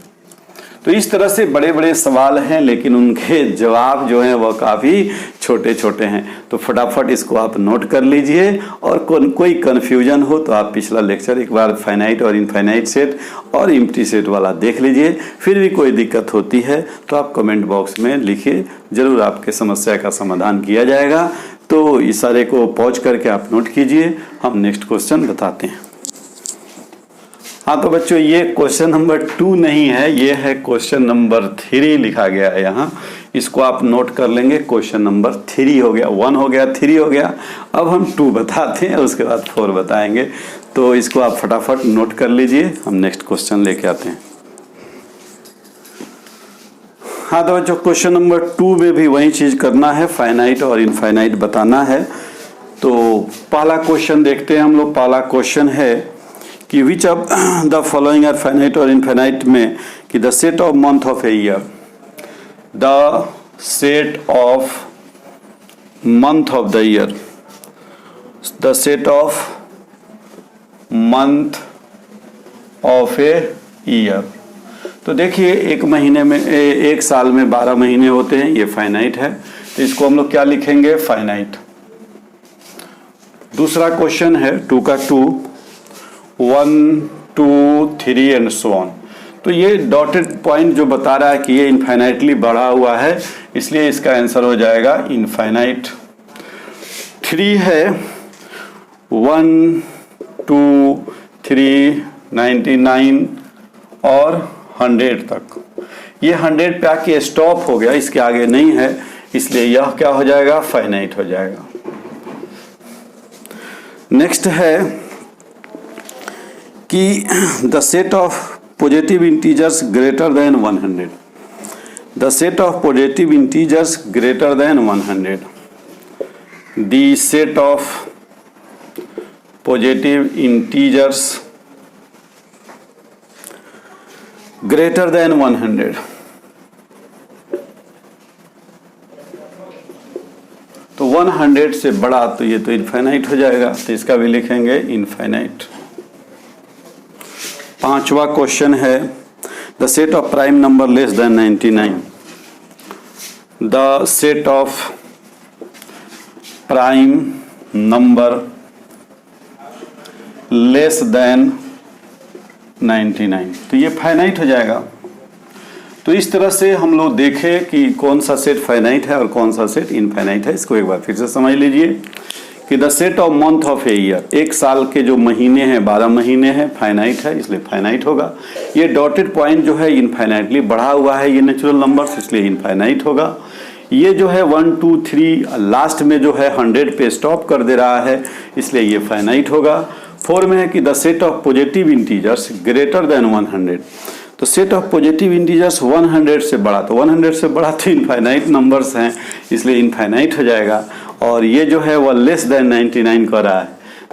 तो इस तरह से बड़े बड़े सवाल हैं, लेकिन उनके जवाब जो हैं वह काफ़ी छोटे छोटे हैं। तो फटाफट इसको आप नोट कर लीजिए, और कोई कन्फ्यूजन हो तो आप पिछला लेक्चर एक बार फाइनाइट और इनफाइनाइट सेट और एम्प्टी सेट वाला देख लीजिए। फिर भी कोई दिक्कत होती है तो आप कमेंट बॉक्स में लिखिए, ज़रूर आपके समस्या का समाधान किया जाएगा। तो इस सारे को पॉज करके आप नोट कीजिए, हम नेक्स्ट क्वेश्चन बताते हैं। हाँ तो बच्चों, ये क्वेश्चन नंबर 2 नहीं है, ये है क्वेश्चन नंबर 3 लिखा गया है यहाँ। इसको आप नोट कर लेंगे, क्वेश्चन नंबर 3 हो गया, 1 हो गया, 3 हो गया। अब हम 2 बताते हैं, उसके बाद 4 बताएंगे। तो इसको आप फटाफट नोट कर लीजिए, हम नेक्स्ट क्वेश्चन लेके आते हैं। हाँ तो बच्चों, क्वेश्चन नंबर 2 में भी वही चीज़ करना है, फाइनाइट और इनफाइनाइट बताना है। तो पहला क्वेश्चन देखते हैं हम लोग। पहला क्वेश्चन है कि which of the following are finite और इनफाइनाइट में कि the set of month of a year, the set of month of the year, the set of month of a year. तो देखिए एक महीने में एक साल में 12 महीने होते हैं, ये फाइनाइट है, तो इसको हम लोग क्या लिखेंगे, फाइनाइट। दूसरा क्वेश्चन है 2 का 2, 1 2 3 एंड सो ऑन। तो ये डॉटेड पॉइंट जो बता रहा है कि ये इनफाइनाइटली बढ़ा हुआ है, इसलिए इसका आंसर हो जाएगा इनफाइनाइट। 3 है 1 2 3 99 और 100 तक। ये 100 पे आके स्टॉप हो गया, इसके आगे नहीं है, इसलिए यह क्या हो जाएगा, फाइनाइट हो जाएगा। नेक्स्ट है कि the set of positive integers greater than 100, the set of positive integers greater than 100, the set of positive integers greater than 100। तो 100 से बड़ा तो ये तो इनफाइनाइट हो जाएगा, तो इसका भी लिखेंगे इनफाइनाइट। पांचवा क्वेश्चन है the set of prime number less than 99, the set of prime number less than 99, तो ये फाइनाइट हो जाएगा। तो इस तरह से हम लोग देखें कि कौन सा सेट फाइनाइट है और कौन सा सेट इनफाइनाइट है। इसको एक बार फिर से समझ लीजिए कि the set of month of a year, एक साल के जो महीने हैं 12 महीने हैं, फाइनाइट है, इसलिए फाइनाइट होगा। ये डॉटेड पॉइंट जो है इनफाइनाइटली बढ़ा हुआ है, ये नेचुरल नंबर्स, इसलिए इनफाइनाइट होगा। ये जो है 1 2 3 लास्ट में जो है 100 पे स्टॉप कर दे रहा है, इसलिए ये फाइनाइट होगा। 4 में है कि the set of positive integers greater than 100, तो सेट ऑफ पॉजिटिव इंटीजर्स 100 से बड़ा, तो 100 से बड़ा तो इनफाइनाइट नंबर्स हैं, इसलिए इनफाइनाइट हो जाएगा। और ये जो है वह लेस देन 99 कर रहा है।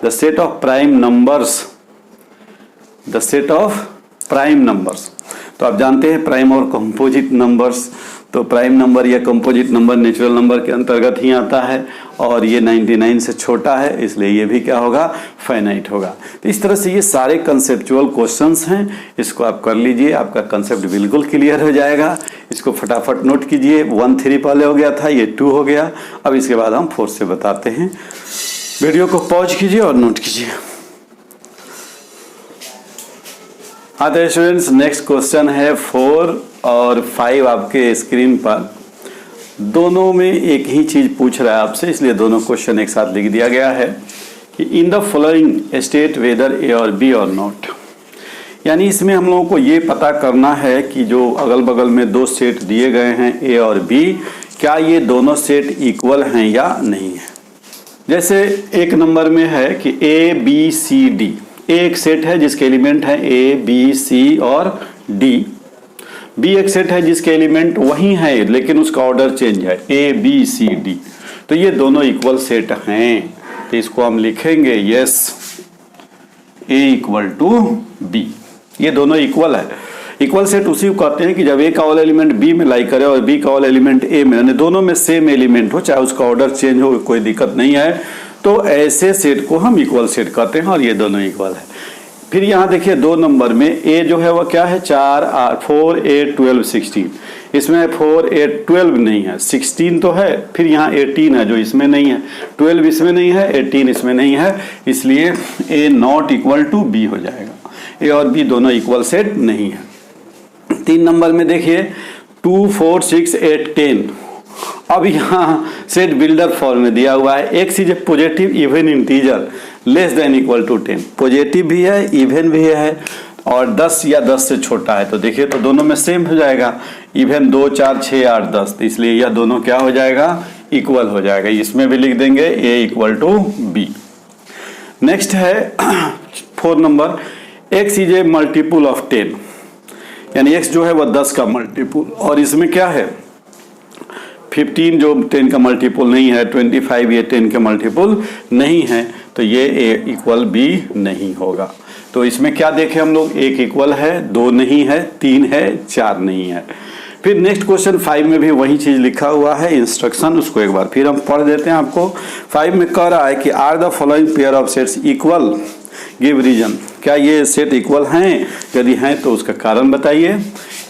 The set of prime numbers, the set of prime numbers, तो आप जानते हैं प्राइम और कंपोजिट नंबर्स, तो प्राइम नंबर या कंपोजिट नंबर नेचुरल नंबर के अंतर्गत ही आता है, और ये 99 से छोटा है, इसलिए ये भी क्या होगा, फाइनाइट होगा। तो इस तरह से ये सारे कंसेप्चुअल क्वेश्चंस हैं, इसको आप कर लीजिए, आपका कंसेप्ट बिल्कुल क्लियर हो जाएगा। इसको फटाफट नोट कीजिए। 1 3 पहले हो गया था, ये 2 हो गया, अब इसके बाद हम 4 से बताते हैं। वीडियो को पॉज कीजिए और नोट कीजिए। हाँ तो स्टूडेंट्स, नेक्स्ट क्वेश्चन है 4 और 5 आपके स्क्रीन पर। दोनों में एक ही चीज पूछ रहा है आपसे, इसलिए दोनों क्वेश्चन एक साथ लिख दिया गया है कि in the following state whether A और बी और नॉट। यानी इसमें हम लोगों को ये पता करना है कि जो अगल बगल में 2 सेट दिए गए हैं ए और बी, क्या ये दोनों सेट इक्वल हैं या नहीं है। जैसे एक नंबर में है कि ए बी सी डी, एक सेट है जिसके एलिमेंट है ए बी सी और डी। बी एक सेट है जिसके एलिमेंट वही है लेकिन उसका ऑर्डर चेंज है, ए बी सी डी। तो ये दोनों इक्वल सेट हैं, तो इसको हम लिखेंगे as A equal to B. ये दोनों इक्वल है। इक्वल सेट उसी को कहते हैं कि जब ए का ऑल एलिमेंट बी में लाई करे और बी का ऑल एलिमेंट ए में, यानी दोनों में सेम एलिमेंट हो, चाहे उसका ऑर्डर चेंज हो, कोई दिक्कत नहीं है, तो ऐसे सेट को हम इक्वल सेट कहते हैं, और ये दोनों इक्वल है। फिर यहाँ देखिए 2 नंबर में ए जो है वह क्या है 4 4 8 12 16, इसमें 4 8 12 नहीं है, 16 तो है, फिर यहाँ 18 है जो इसमें नहीं है, 12 इसमें नहीं है, 18 इसमें नहीं है, इसलिए ए नॉट इक्वल टू बी हो जाएगा। ए और बी दोनों इक्वल सेट नहीं है। 3 नंबर में देखिए 2 4 6 8 10, अब यहाँ सेट बिल्डर फॉर्म में दिया हुआ है। X is a positive even integer less than equal to 10, positive भी है इवन भी है और 10 या 10 से छोटा है, तो देखिए तो दोनों में सेम हो जाएगा, इवन 2 4 6 8 10, तो इसलिए यह दोनों क्या हो जाएगा, इक्वल हो जाएगा। इसमें भी लिख देंगे ए इक्वल टू बी। नेक्स्ट है 4 number, x is A multiple of 10, यानी एक्स जो है वह 10 का मल्टीपुल, और इसमें क्या है 15 जो 10 का मल्टीपुल नहीं है, 25 ये 10 का मल्टीपुल नहीं है, तो ये ए इक्वल बी नहीं होगा। तो इसमें क्या देखें हम लोग, 1 इक्वल है, 2 नहीं है, 3 है, 4 नहीं है। फिर नेक्स्ट क्वेश्चन 5 में भी वही चीज लिखा हुआ है, इंस्ट्रक्शन, उसको एक बार फिर हम पढ़ देते हैं आपको। 5 में कह रहा है कि are the following pair of sets equal, give reason. क्या ये सेट इक्वल हैं? यदि हैं तो उसका कारण बताइए।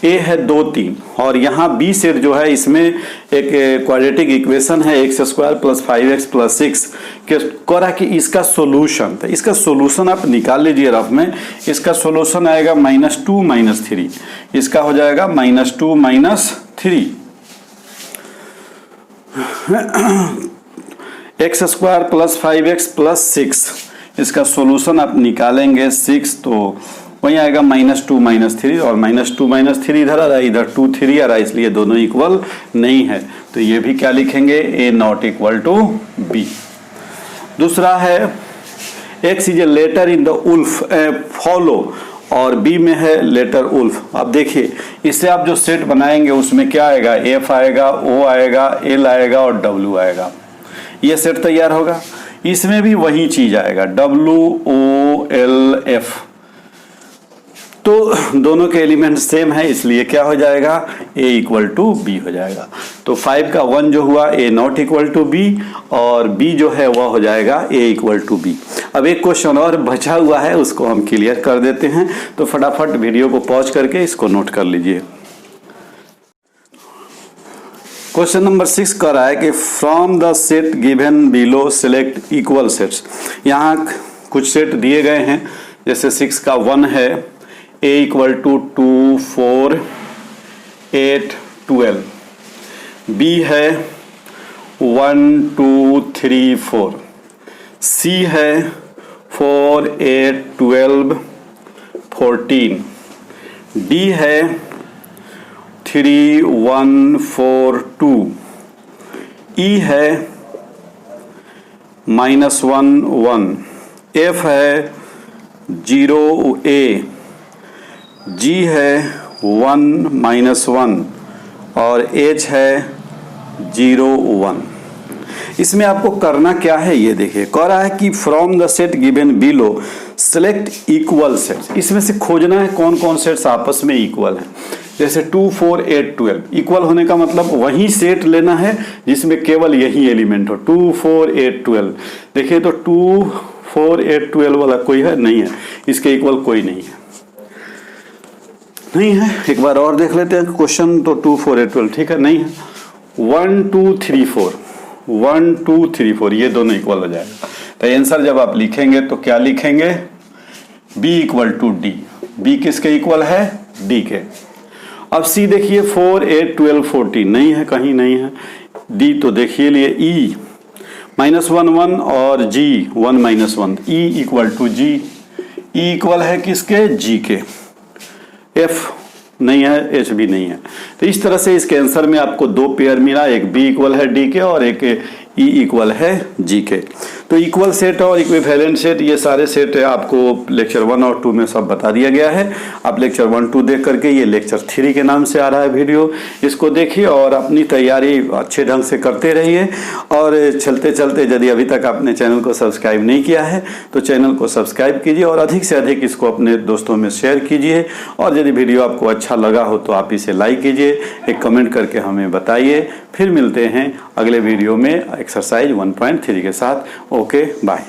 ए है 2 3 और यहाँ बी सेट जो है इसमें एक क्वाड्रेटिक इक्वेशन है x² + 5x + 6 के कह रहा कि इसका सोल्यूशन, तो इसका सोल्यूशन आप निकाल लीजिए रफ में। इसका सोल्यूशन आएगा -2 - 3, इसका हो जाएगा -2 - 3 x² + 5x + 6, इसका सोल्यूशन आप निकालेंगे 6 तो वही आएगा -2 - 3 और -2 - 3 इधर आ रहा है, इधर 2 3 आ रहा है, इसलिए दोनों इक्वल नहीं है। तो ये भी क्या लिखेंगे? A not equal to B। दूसरा है X is a letter in the wolf follow और B में है लेटर उल्फ। अब देखिए इससे आप जो सेट बनाएंगे उसमें क्या आएगा? F आएगा, O आएगा, L आएगा और W आएगा। ये सेट तैयार होगा। इसमें भी वही चीज आएगा WOLF। तो दोनों के एलिमेंट सेम है, इसलिए क्या हो जाएगा? A = B हो जाएगा। तो 5 का 1 जो हुआ A not equal to B और B जो है वह हो जाएगा A = B। अब एक क्वेश्चन और बचा हुआ है, उसको हम क्लियर कर देते हैं। तो फटाफट वीडियो को पॉज करके इसको नोट कर लीजिए। क्वेश्चन नंबर 6 कह रहा है कि from the set given below select equal sets. यहाँ कुछ सेट दिए गए हैं, जैसे 6 का 1 है A = 2 4 8 12, B है 1 2 3 4, C है 4 8 12 14, D है 3 1 4 2, E है -1 1, F है 0 A, G है 1 -1 और H है 0 1। इसमें आपको करना क्या है ये देखिए। कह रहा है कि from the set given below select equal sets. इसमें से खोजना है कौन कौन सेट्स आपस में इक्वल हैं। जैसे 2 4 8 12 इक्वल होने का मतलब वही सेट लेना है जिसमें केवल यही एलिमेंट हो। 2 4 8 12 देखिए तो 2 4 8 12 वाला कोई है? नहीं है। इसके इक्वल कोई नहीं है, नहीं है। एक बार और देख लेते हैं क्वेश्चन। तो 2 4 8 12 ठीक है, नहीं है। 1 2 3 4 1 2 3 4 ये दोनों इक्वल हो जाएगा। तो आंसर जब आप लिखेंगे तो क्या लिखेंगे? B = D। B किसके इक्वल है? D के। अब C देखिए 4 8 12 14 नहीं है, कहीं नहीं है। D तो देखिए लिए E -1 1 और G 1 -1, E = G। E equal है किसके? G के। F नहीं है, H भी नहीं है। तो इस तरह से इसके आंसर में आपको 2 पेयर मिला, एक B = है D के और एक E = है G के। तो इक्वल सेट और इक्विवेलेंट सेट ये सारे सेट आपको लेक्चर 1 और 2 में सब बता दिया गया है। आप लेक्चर 1 2 देख करके, ये लेक्चर 3 के नाम से आ रहा है वीडियो, इसको देखिए और अपनी तैयारी अच्छे ढंग से करते रहिए। और चलते चलते यदि अभी तक आपने चैनल को सब्सक्राइब नहीं किया है तो चैनल को सब्सक्राइब कीजिए और अधिक से अधिक इसको अपने दोस्तों में शेयर कीजिए। और यदि वीडियो आपको अच्छा लगा हो तो आप इसे लाइक कीजिए, एक कमेंट करके हमें बताइए। फिर मिलते हैं अगले वीडियो में एक्सरसाइज 1.3 के साथ। Okay bye.